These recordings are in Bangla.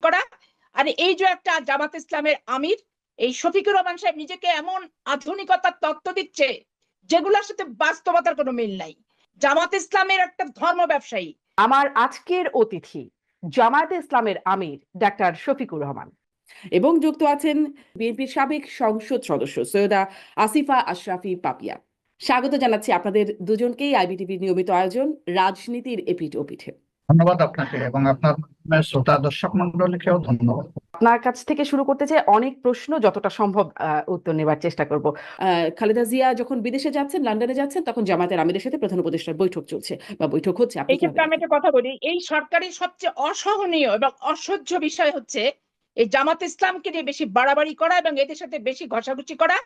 করা। আর এই যে একটা জামাত ইসলামের আমির এই শফিকুর রহমান সাহেব নিজেকে এমন আধুনিকতার তত্ত্ব দিচ্ছে যেগুলোর সাথে বাস্তবতার কোনো মিল নাই। জামাত ইসলামের একটা ধর্ম ব্যবসায়ী। আমার আজকের অতিথি জামায়াতে ইসলামের আমির ডাক্তার শফিকুর রহমান এবং যুক্ত আছেন বিএনপির সাবেক সংসদ সদস্য সৈয়দা আসিফা আশরাফি পাপিয়া। স্বাগত জানাচ্ছি আপনাদের দুজনকেই আইবিটিভির নিয়মিত আয়োজন রাজনীতির এপিঠ ওপিঠে। ধন্যবাদ আপনাকে এবং আপনার শ্রোতা দর্শক মন্ডলীকেও ধন্যবাদ। আপনার কাছ থেকে শুরু করতে চাই, অনেক প্রশ্ন, যতটা সম্ভব উত্তর নেবার চেষ্টা করব। খালেদা জিয়া যখন বিদেশে যাচ্ছেন, লন্ডনে যাচ্ছেন, তখন জামায়াতের আমিরের সাথে প্রধান উপদেষ্টার বৈঠক চলছে বা বৈঠক হচ্ছে। এই ক্ষেত্রে আমি একটা কথা বলি, এই সরকারের সবচেয়ে অসহনীয় এবং অসহ্য বিষয় হচ্ছে এই জামাত ইসলামকে নিয়ে বেশি বাড়াবাড়ি করা এবং এদের সাথে বেশি ঘষাঘষি করা।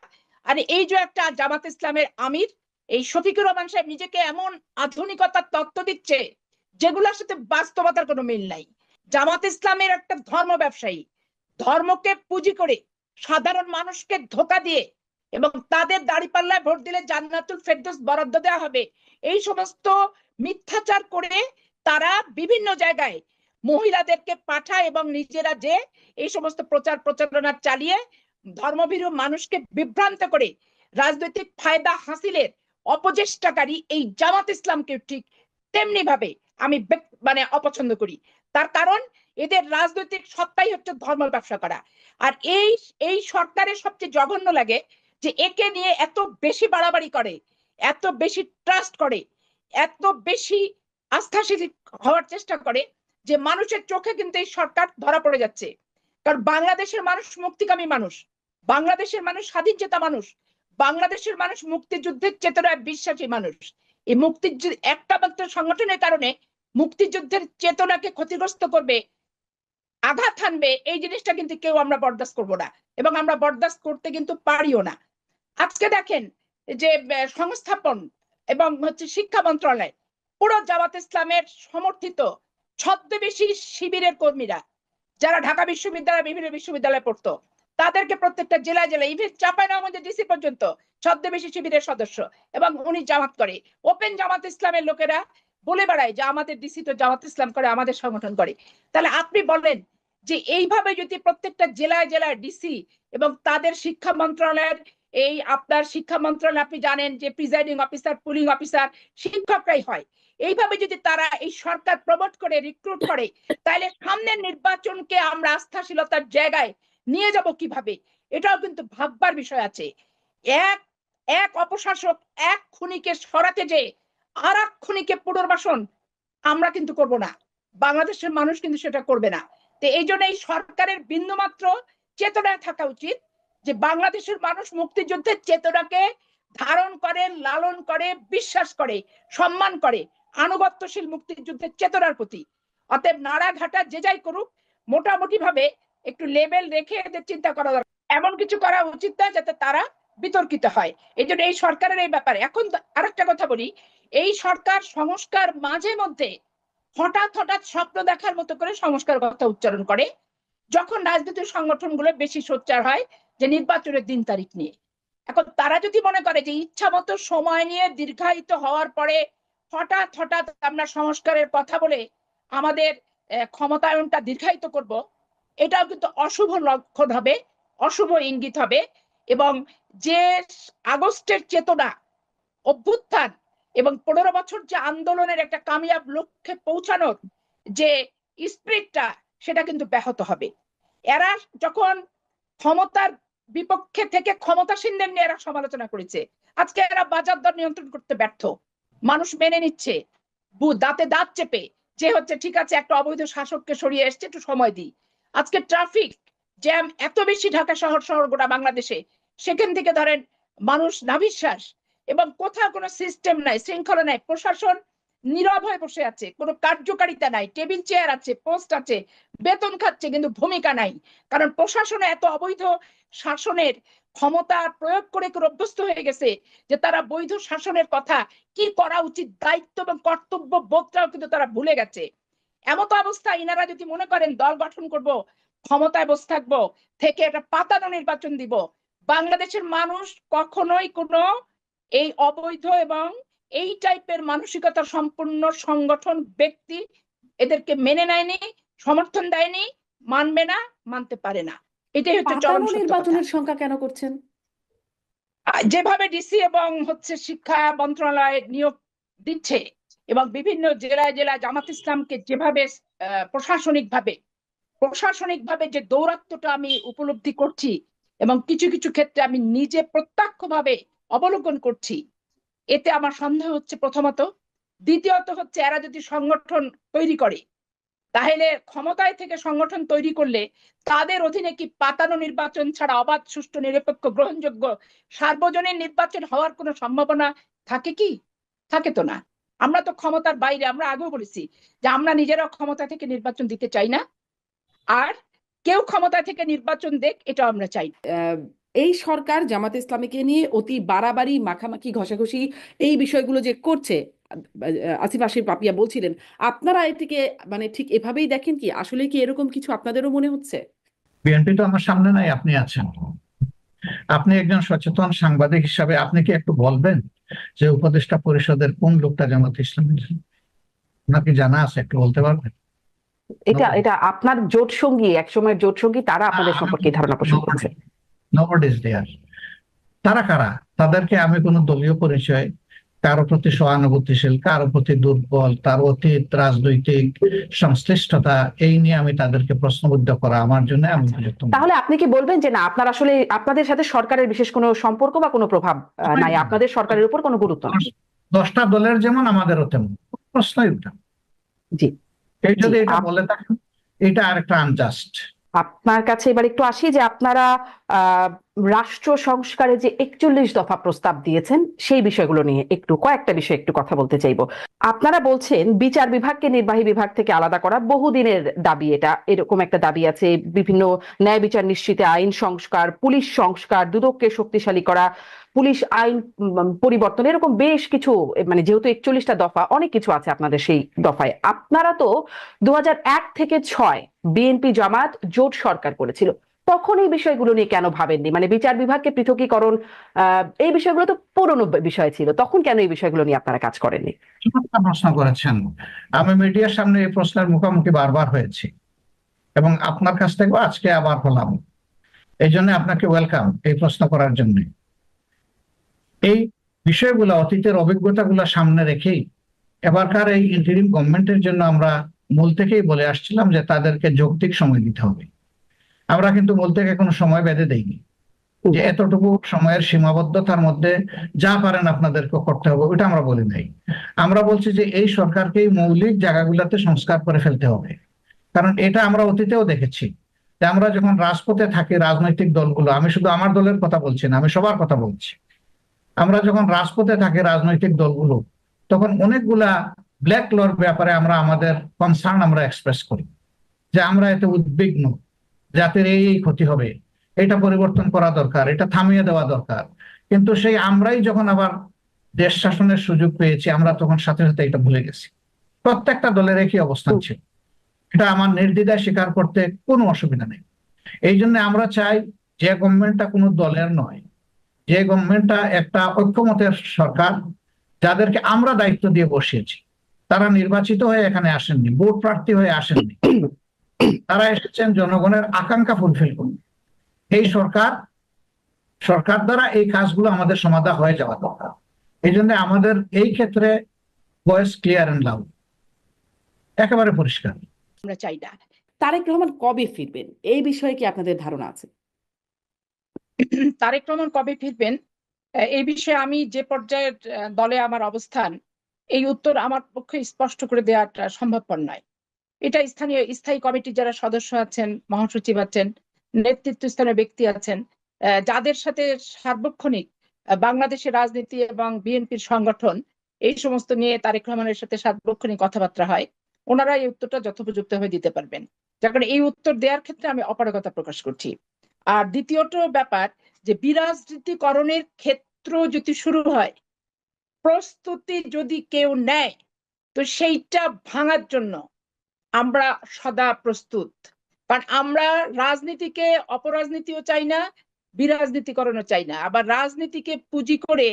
আর এই যে একটা জামাত ইসলামের আমির এই শফিকুর রহমান সাহেব নিজেকে এমন আধুনিকতার তত্ত্ব দিচ্ছে যেগুলোর সাথে বাস্তবতার কোনো মিল নাই। জামাত ইসলামের একটা ধর্ম ব্যবসায়ী, ধর্মকে পুঁজি করে সাধারণ মানুষকে ধোঁকা দিয়ে এবং তাদের দাঁড়িপাল্লায় ভোট দিলে জান্নাতুল ফেরদৌস বরাদ্দ দেওয়া হবে, এই সমস্ত মিথ্যাচার করে তারা বিভিন্ন জায়গায় মহিলাদেরকে পাঠায় এবং নিজেরা যে এই সমস্ত প্রচার প্রচারণা চালিয়ে ধর্মভীরু মানুষকে বিভ্রান্ত করে রাজনৈতিক ফায়দা হাসিলের অপচেষ্টাকারী এই জামাত ইসলামকে ঠিক তেমনি ভাবে আমি অপছন্দ করি। তার কারণ এদের রাজনৈতিক সত্তাই হচ্ছে ধর্ম ব্যবসা করা। আর এই সরকারের সবচেয়ে জঘন্য লাগে যে একে নিয়ে এত বেশি বাড়াবাড়ি করে, এত বেশি ট্রাস্ট করে, এত বেশি আস্থাশীল হওয়ার চেষ্টা করে যে মানুষের চোখে কিন্তু এই সরকার ধরা পড়ে যাচ্ছে। কারণ বাংলাদেশের মানুষ মুক্তিকামী মানুষ, বাংলাদেশের মানুষ স্বাধীনচেতা মানুষ, বাংলাদেশের মানুষ মুক্তিযুদ্ধের চেতনায় বিশ্বাসী মানুষ। এই মুক্তিযুদ্ধ একটা মাত্র সংগঠনের কারণে মুক্তিযুদ্ধের চেতনাকে ক্ষতিগ্রস্ত করবে, আঘাত হানবে, এই জিনিসটা কিন্তু কেউ আমরা বরদাস্ত করবো না এবং আমরা বরদাস্ত করতে কিন্তু পারিও না। আজকে দেখেন যে সংস্থাপন এবং শিক্ষা মন্ত্রণালয় পুরো জামাত ইসলামের সমর্থিত ছদ্মবেশী শিবিরের কর্মীরা যারা ঢাকা বিশ্ববিদ্যালয় বিভিন্ন বিশ্ববিদ্যালয়ে পড়তো তাদেরকে প্রত্যেকটা জেলায় জেলায় ইভেন চাঁপাইনবাবগঞ্জের ডিসি পর্যন্ত ছদ্মবেশী শিবিরের সদস্য এবং উনি জামাত করে। ওপেন জামাত ইসলামের লোকেরা বলে বেড়ায় যে আমাদের ডিসি তো জামাত ইসলাম করে, আমাদের সংগঠন করে। তাহলে আপনি বলেন যে এইভাবে যদি প্রত্যেকটা জেলায় জেলায় ডিসি এবং তাদের শিক্ষা মন্ত্রণালয়ের এই আপনার শিক্ষা মন্ত্রণালয় আপনি জানেন যে প্রিজাইডিং অফিসার পুলিং অফিসার শিক্ষকরাই হয়, এইভাবে যদি তারা এই সরকার প্রমোট করে রিক্রুট করে তাহলে সামনের নির্বাচনকে আমরা আস্থাশীলতার জায়গায় নিয়ে যাব কিভাবে, এটাও কিন্তু ভাববার বিষয় আছে। এক এক অপশাসক এক খুনিকে সরাতে যে আর এক খুনিকে পুনর্বাসন আমরা কিন্তু করব না, বাংলাদেশের মানুষ কিন্তু সেটা করবে না। তো এই জন্য এই সরকারের বিন্দুমাত্র চেতনায় থাকা উচিত যে বাংলাদেশের মানুষ মুক্তিযুদ্ধের চেতনাকে ধারণ করে, লালন করে, বিশ্বাস করে, সম্মান করে, আনুগত্যশীল মুক্তিযুদ্ধের চেতনার প্রতি। অতএব নাড়াঘাটা যে যাই করুক মোটামুটি ভাবে একটু লেভেল রেখে এদের চিন্তা করা দরকার, এমন কিছু করা উচিত না যাতে তারা বিতর্কিত হয়। এই জন্য এই সরকারের এই ব্যাপারে এখন আরেকটা কথা বলি, এই সরকার সংস্কার মাঝে মধ্যে হঠাৎ হঠাৎ স্বপ্ন দেখার মতো করে সংস্কার কথা উচ্চারণ করে যখন রাজনৈতিক সংগঠনগুলো বেশি সোচ্চার হয় যে নির্বাচনের দিন তারিখ নিয়ে। এখন তারা যদি মনে করে যে ইচ্ছা মতো সময় নিয়ে দীর্ঘায়িত হওয়ার পরে হঠাৎ হঠাৎ আমরা সংস্কারের কথা বলে আমাদের ক্ষমতায়নটা দীর্ঘায়িত করব, এটাও কিন্তু অশুভ লক্ষণ হবে, অশুভ ইঙ্গিত হবে। এবং যে আগস্টের চেতনা, অভ্যুত্থান এবং 15 বছর যে আন্দোলনের একটা কামিয়াব লক্ষ্যে পৌঁছানোর যে স্পিরিটটা সেটা কিন্তু ব্যাহত হবে। এরা যখন ক্ষমতার বিপক্ষে থেকে ক্ষমতাসীনদের নিয়ে এরা সমালোচনা করেছে, আজকে এরা বাজার দর নিয়ন্ত্রণ করতে ব্যর্থ, মানুষ মেনে নিচ্ছে দাঁতে দাঁত চেপে যে ঠিক আছে একটা অবৈধ শাসককে সরিয়ে এসছে, একটু সময় দিই। আজকে ট্রাফিক জ্যাম এত বেশি ঢাকা শহর গোটা বাংলাদেশে, সেখান থেকে ধরেন মানুষ নাভিশ্বাস এবং কোথাও কোনো সিস্টেম নাই, শৃঙ্খলা নাই, প্রশাসন নীরব হয়ে বসে আছে, কোনো কার্যকারিতা নাই, টেবিল চেয়ার আছে, পোস্ট আছে, বেতন খাচ্ছে কিন্তু ভূমিকা নাই। কারণ প্রশাসনে এত অবৈধ শাসনের ক্ষমতা প্রয়োগ করে অভ্যস্ত হয়ে গেছে যে তারা বৈধ শাসনের কথা, কি করা উচিত, দায়িত্ব এবং কর্তব্য বোধটাও কিন্তু তারা ভুলে গেছে। এমত অবস্থায় ইনারা যদি মনে করেন দল গঠন করব, ক্ষমতায় বসে থাকবো, থেকে একটা পাতানো নির্বাচন দিব, বাংলাদেশের মানুষ কখনোই কোনো এই অবৈধ এবং এই টাইপের মানসিকতা সম্পূর্ণ সংগঠন ব্যক্তি এদেরকে মেনে নেয়নি, সমর্থন দেয়নি মানবে না, মানতে পারে না। এটাই হচ্ছে চরম পাতানো সত্য কথা। নির্বাচনের সংখ্যা কেন করছেন? যেভাবে ডিসি এবং শিক্ষা মন্ত্রণালয় নিয়োগ দিচ্ছে এবং বিভিন্ন জেলায় জেলায় জামাত ইসলামকে যেভাবে প্রশাসনিকভাবে যে দৌরাত্ম্যটা আমি উপলব্ধি করছি এবং কিছু কিছু ক্ষেত্রে আমি নিজে প্রত্যক্ষভাবে অবলোকন করছি, এতে আমার সন্দেহ হচ্ছে প্রথমত। দ্বিতীয়ত হচ্ছে এরা যদি সংগঠন তৈরি করে, তাহলে ক্ষমতায় থেকে সংগঠন তৈরি করলে তাদের অধীনে কি পাতানো নির্বাচন ছাড়া অবাধ, সুষ্ঠু, নিরপেক্ষ, গ্রহণযোগ্য সার্বজনীন নির্বাচন হওয়ার কোনো সম্ভাবনা থাকে কি? থাকে তো না। আমরা তো ক্ষমতার বাইরে, আমরা আগেও বলেছি যে আমরা নিজেরাও ক্ষমতা থেকে নির্বাচন দিতে চাই না, আর কেউ ক্ষমতা থেকে নির্বাচন দেখ এটাও আমরা চাই না। এই সরকার জামাত ইসলামীকে নিয়ে অতি বাড়াবাড়ি, মাখামাখি, ঘষাঘষি এই বিষয়গুলো যে করছে, আসিফ পাপিয়া বলছিলেন, আপনারা এটিকে মানে ঠিক এভাবেই দেখেন কি? আসলে কি এরকম কিছু আপনাদেরও মনে হচ্ছে? বিএনপি তো আমার সামনে নাই, আপনি আছেন। আপনি একজন সচেতন সাংবাদিক হিসাবে আপনি কি একটু বলবেন যে উপদেষ্টা পরিষদের কোন লোকটা জামাত ইসলামের? আপনার কি জানা আছে? একটু বলতে পারবেন? এটা আপনার জোট সঙ্গী, একসময়ের জোট সঙ্গী, তারা আপনাদের সম্পর্কে ধারণা পোষণ করছে। Nobody is there. তারা কারা? তাদেরকে আমি কোনো দলীয় পরিচয়, কারো প্রতি সহানুভূতিশীল, কারো প্রতি দুর্বল, তার অতীত রাজনৈতিক সংশ্লিষ্টতা, এই নিয়ে আমি তাদেরকে প্রশ্নবিদ্ধ করা আমার জন্য আমি উপযুক্ত মনে করি। তাহলে আপনি কি বলবেন যে না, আপনার আসলে আপনাদের সাথে সরকারের বিশেষ কোনো সম্পর্ক বা কোনো প্রভাব নাই, আপনাদের সরকারের উপর কোনো গুরুত্ব নেই? 10টা দলের যেমন আমাদেরও তেমন, প্রশ্নই উঠে। জি, এই যদি এটা বলে থাকেন, এটা আরেকটা আনজাস্ট। আপনার কাছে এবার একটু আসি যে আপনারা রাষ্ট্র সংস্কারে যে 41 দফা প্রস্তাব দিয়েছেন, সেই বিষয়গুলো নিয়ে একটু কয়েকটা বিষয় একটু কথা বলতে চাইবো। আপনারা বলছেন বিচার বিভাগকে নির্বাহী বিভাগ থেকে আলাদা করা বহুদিনের দাবি, এটা এরকম একটা দাবি আছে। বিভিন্ন ন্যায় বিচার নিশ্চিতে আইন সংস্কার, পুলিশ সংস্কার, দুদককে শক্তিশালী করা, পুলিশ আইন পরিবর্তন, এরকম বেশ কিছু, মানে যেহেতু 41টা দফা, অনেক কিছু আছে আপনাদের সেই দফায়। আপনারা তো 2001 থেকে 6 বিএনপি জামাত জোট সরকার করেছিল, তখন এই বিষয়গুলো নিয়ে কেন ভাবেননি? মানে বিচার বিভাগকে পৃথকীকরণ, এই বিষয়গুলো তো পুরনো বিষয় ছিল, তখন কেন এই বিষয়গুলো নিয়ে আপনারা কাজ করেননি? প্রশ্ন করেছেন। আমি মিডিয়ার সামনে এই প্রশ্নের মুখোমুখি বারবার হয়েছি এবং আপনার কাছ থেকেও আজকে আবার হলাম। এই জন্য আপনাকে ওয়েলকাম এই প্রশ্ন করার জন্য। এই বিষয়গুলো, অতীতের অভিজ্ঞতাগুলো সামনে রেখেই এবারকার এই ইন্টারিম গভর্নমেন্টের জন্য আমরা মূল থেকেই বলে আসছিলাম যে তাদেরকে যৌক্তিক সময় দিতে হবে। আমরা কিন্তু মূল থেকে কোনো সময় বেঁধে দেইনি যে এতটুকু সময়ের সীমাবদ্ধতার মধ্যে যা পারেন আপনাদেরকে করতে হবে, ওটা আমরা বলি নাই। আমরা বলছি যে এই সরকারকে মৌলিক জায়গাগুলোতে সংস্কার করে ফেলতে হবে। কারণ এটা আমরা অতীতেও দেখেছি যে আমরা যখন রাজপথে থাকি, রাজনৈতিক দলগুলো, আমি শুধু আমার দলের কথা বলছি না, আমি সবার কথা বলছি, আমরা যখন রাজপথে থাকি রাজনৈতিক দলগুলো, তখন অনেকগুলা ব্ল্যাক লর ব্যাপারে আমরা আমাদের কনসার্ন আমরা এক্সপ্রেস করি যে আমরা এতে উদ্বিগ্ন, জাতির এই ক্ষতি হবে, এটা পরিবর্তন করা দরকার, এটা থামিয়ে দেওয়া দরকার। কিন্তু সেই আমরাই যখন আবার দেশ শাসনের সুযোগ পেয়েছি, আমরা তখন সাথে সাথে এটা ভুলে গেছি। প্রত্যেকটা দলের একই অবস্থান ছিল, এটা আমার নির্দ্বিধায় স্বীকার করতে কোনো অসুবিধা নেই। এই জন্য আমরা চাই যে গভর্নমেন্টটা কোনো দলের নয়, যে গভর্নমেন্টটা একটা ঐক্যমতের সরকার, যাদেরকে আমরা দায়িত্ব দিয়ে বসিয়েছি। তারা নির্বাচিত হয়ে এখানে আসেননি, ভোট প্রার্থী হয়ে আসেননি, তারা এসেছেন জনগণের আকাঙ্ক্ষা ফুলফিল করুন। এই সরকার দ্বারা এই কাজগুলো আমাদের সমাধান হয়ে যাওয়া দরকার। এই জন্য আমাদের এই ক্ষেত্রে ভয়েস ক্লিয়ার এন্ড লাউড, একেবারে পরিষ্কার। আমরা চাই না। তারেক রহমান কবে ফিরবেন, এই বিষয়ে কি আপনাদের ধারণা আছে? তারেক রহমান কবে ফিরবেন এই বিষয়ে আমি যে পর্যায়ের দলে আমার অবস্থান, এই উত্তর আমার পক্ষে স্পষ্ট করে দেওয়াটা সম্ভবপর নয়। এটা স্থায়ী কমিটির যারা সদস্য আছেন, মহাসচিব আছেন, নেতৃত্বস্থানীয় ব্যক্তি আছেন, যাদের সাথে সার্বক্ষণিক বাংলাদেশের রাজনীতি এবং বিএনপির সংগঠন এই সমস্ত নিয়ে তারেক রহমানের সাথে সার্বক্ষণিক কথাবার্তা হয়, ওনারা এই উত্তরটা যথোপযুক্ত হয়ে দিতে পারবেন। যার কারণে এই উত্তর দেওয়ার ক্ষেত্রে আমি অপারগতা প্রকাশ করছি। আর দ্বিতীয়ত ব্যাপার যে বিরাজনীতিকরণের ক্ষেত্র যদি শুরু হয়, প্রস্তুতি যদি কেউ নেয়, তো সেইটা ভাঙার জন্য আমরা সদা প্রস্তুত। কারণ আমরা রাজনীতিকে অপরাজনীতিও চাই না, বিরাজনীতিকরণও চাই না। আবার রাজনীতিকে পুঁজি করে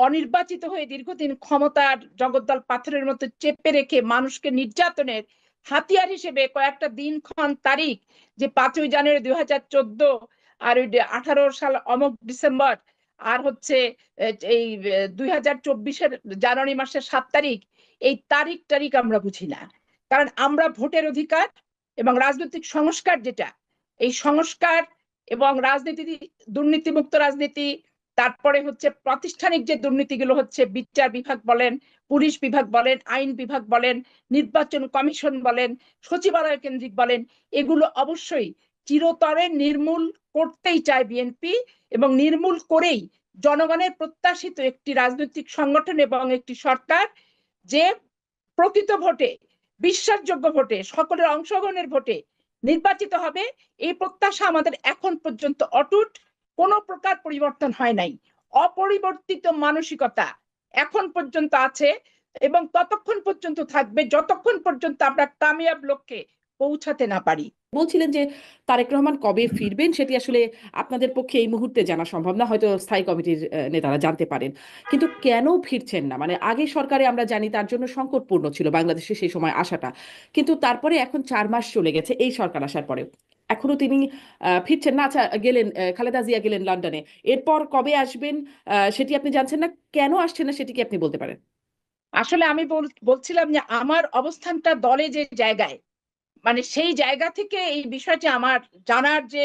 অনির্বাচিত হয়ে দীর্ঘদিন ক্ষমতার জগদ্দল পাথরের মতো চেপে রেখে মানুষকে নির্যাতনের হাতিয়ার হিসেবে কয়েকটা দিনক্ষণ তারিখ, যে 5ই জানুয়ারি 2014, আর ওই 18 সাল অমুক ডিসেম্বর, আর হচ্ছে এই 2024-এর জানুয়ারি মাসের 7 তারিখ, এই তারিখ আমরা বুঝি না। কারণ আমরা ভোটের অধিকার এবং রাজনৈতিক সংস্কার, যেটা এই সংস্কার এবং রাজনীতি, দুর্নীতিমুক্ত রাজনীতি, তারপরে হচ্ছে প্রাতিষ্ঠানিক যে দুর্নীতিগুলো হচ্ছে, বিচার বিভাগ বলেন, পুলিশ বিভাগ বলেন, আইন বিভাগ বলেন, নির্বাচন কমিশন বলেন, সচিবালয় কেন্দ্রিক বলেন, এগুলো অবশ্যই চিরতরে নির্মূল করতেই চায় বিএনপি, এবং নির্মূল করেই জনগণের প্রত্যাশিত একটি রাজনৈতিক সংগঠন এবং একটি সরকার, যে প্রকৃত ভোটে, বিশ্বাসযোগ্য ভোটে, সকলের অংশগ্রহণের ভোটে নির্বাচিত হবে, এই প্রত্যাশা আমাদের এখন পর্যন্ত অটুট, কোনো প্রকার পরিবর্তন হয় নাই। অপরিবর্তিত মানসিকতা এখন পর্যন্ত আছে এবং ততক্ষণ পর্যন্ত থাকবে যতক্ষণ পর্যন্ত আমরা কামিয়াব লক্ষ্যে পৌঁছাতে না পারি। বলছিলেন যে তারেক রহমান কবে ফিরবেন সেটি আসলে আপনাদের পক্ষে এই মুহূর্তে জানা সম্ভব না, হয়তো স্থায়ী কমিটির নেতারা জানতে পারেন, কিন্তু কেন ফিরছেন না? মানে আগে সরকারে আমরা জানি তার জন্য সংকটপূর্ণ ছিল বাংলাদেশে সেই সময় আসাটা, কিন্তু তারপরে এখন 4 মাস চলে গেছে এই সরকার আসার পরে, এখনো তিনি ফিরছেন না। আচ্ছা, গেলেন, খালেদা জিয়া গেলেন লন্ডনে, এরপর কবে আসবেন সেটি আপনি জানছেন না, কেন আসছেন না সেটি কি আপনি বলতে পারেন? আসলে আমি বলছিলাম যে আমার অবস্থানটা দলে যে জায়গায়, মানে সেই জায়গা থেকে এই বিষয়টি আমার জানার যে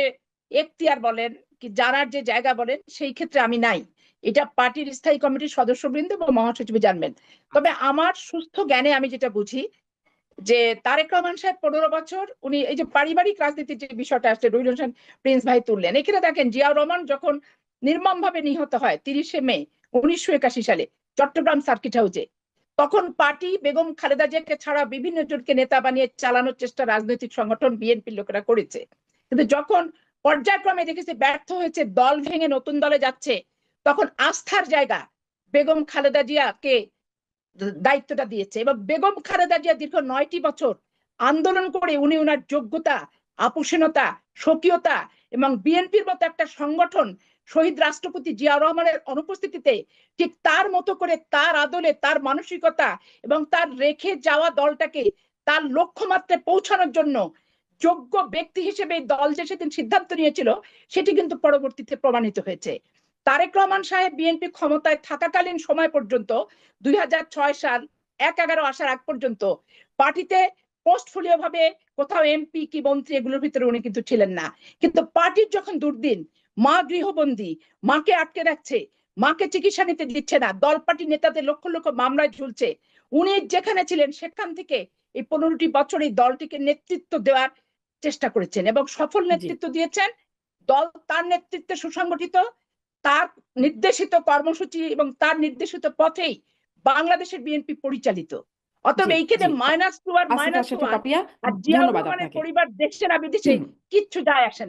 এখতিয়ার বলেন, কি জানার যে জায়গা বলেন, সেই ক্ষেত্রে আমি নাই। এটা পার্টির স্থায়ী কমিটির সদস্যবৃন্দ এবং মহাসচিব জানবেন। তবে আমার সুস্থ জ্ঞানে আমি যেটা বুঝি, যে তারেক রহমান সাহেব 15 বছর উনি এই যে পারিবারিক রাজনীতির যে বিষয়টা আসছে, রুহুল হোসেন প্রিন্স ভাই তুললেন, এখানে দেখেন জিয়াউর রহমান যখন নির্মম ভাবে নিহত হয় 30শে মে 1981 সালে চট্টগ্রাম সার্কিট হাউসে, তখন পার্টি বেগম খালেদা জিয়াকে ছাড়া বিভিন্ন জনকে নেতা বানিয়ে চালানোর চেষ্টা রাজনৈতিক সংগঠন বিএনপির লোকেরা করেছে। কিন্তু যখন পর্যায়ক্রমে দেখেছে ব্যর্থ হয়েছে, দল ভেঙে নতুন দলে যাচ্ছে, তখন আস্থার জায়গা বেগম খালেদা জিয়াকে দায়িত্বটা দিয়েছে। এবং বেগম খালেদা জিয়া দীর্ঘ 9টি বছর আন্দোলন করে উনি ওনার যোগ্যতা, আপোষণীয়তা, স্বকীয়তা এবং বিএনপির মতো একটা সংগঠন শহীদ রাষ্ট্রপতি জিয়াউর রহমানের অনুপস্থিতিতে ঠিক তার মতো করে, তার আদলে, তার মানসিকতা এবং তার রেখে যাওয়া দলটাকে তার লক্ষ্যমাত্রায় পৌঁছানোর জন্য যোগ্য ব্যক্তি হিসেবে দল যে সেদিন সিদ্ধান্ত নিয়েছিল, সেটি কিন্তু পরবর্তীতে প্রমাণিত হয়েছে। তারেক রহমান সাহেব বিএনপি ক্ষমতায় থাকাকালীন সময় পর্যন্ত 2006 সাল 1/11 আসার আগ পর্যন্ত পার্টিতে পোস্টফোলিও ভাবে কোথাও এমপি কি মন্ত্রী এগুলোর ভিতরে উনি কিন্তু ছিলেন না। কিন্তু পার্টির যখন দুর্দিন, মা গৃহবন্দী, মাকে আটকে রাখছে, মাকে চিকিৎসা নিতে দিচ্ছে না, দল পার্টি নেতাদের লক্ষ লক্ষ মামলায় ঝুলছে, উনি যেখানে ছিলেন সেখান থেকে এই 15টি বছর এই দলটিকে নেতৃত্ব দেওয়ার চেষ্টা করেছেন এবং সফল নেতৃত্ব দিয়েছেন। দল তার নেতৃত্বে সুসংগঠিত, তার নির্দেশিত কর্মসূচি এবং তার নির্দেশিত পথেই বাংলাদেশের বিএনপি পরিচালিত। অতএব এইখানে -2 আর আসিফ আশরাফি -1 পাপিয়া, আর জিয়াউর ধন্যবাদ রহমানের আপনাকে। পরিবার দেশে না বিদেশে কিচ্ছু যায় আসে না।